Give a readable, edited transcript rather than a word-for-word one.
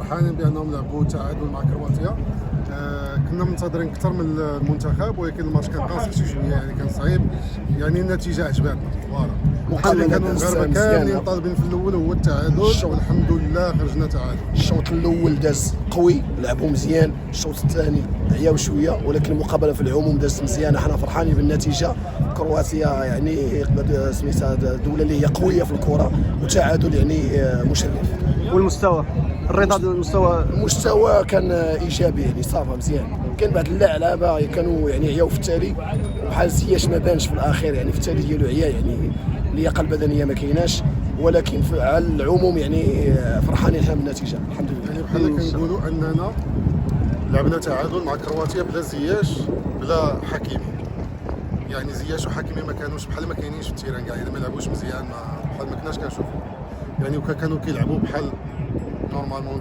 فرحانين بانهم لعبوا تعادل مع كرواتيا. كنا منتظرين اكثر من المنتخب، ولكن الماتش كان قاسي شي شويه، يعني كان صعيب. يعني النتيجه عجباتنا فوالا. مقابلة كانوا المغاربه كاملين مزيانة. طالبين في الاول هو التعادل، والحمد لله خرجنا تعادل. الشوط الاول داز قوي، لعبوا مزيان. الشوط الثاني عياو شويه، ولكن المقابله في العموم دازت مزيانه. حنا فرحانين بالنتيجه. كرواتيا يعني سميتها دوله اللي هي قويه في الكره، وتعادل يعني مشرف. والمستوى الرضا المستوى كان ايجابي، يعني صافا مزيان. كان بعض اللعابه كانوا يعني عياو في التالي، وبحال زياش ما بانش في الاخير، يعني في التالي ديالو عيا، يعني اللياقه البدنيه ما كايناش. ولكن على العموم يعني فرحانين حنا بالنتيجه الحمد لله. يعني بحال كنقولوا اننا لعبنا تعادل مع كرواتيا بلا زياش بلا حكيمي. يعني زياش وحكيمي ما كانوش بحال ما كاينينش في التيران كاع، يعني ما لعبوش مزيان، بحال ما كناش كنشوفوا، يعني وكانوا كيلعبوا بحال نورمالمون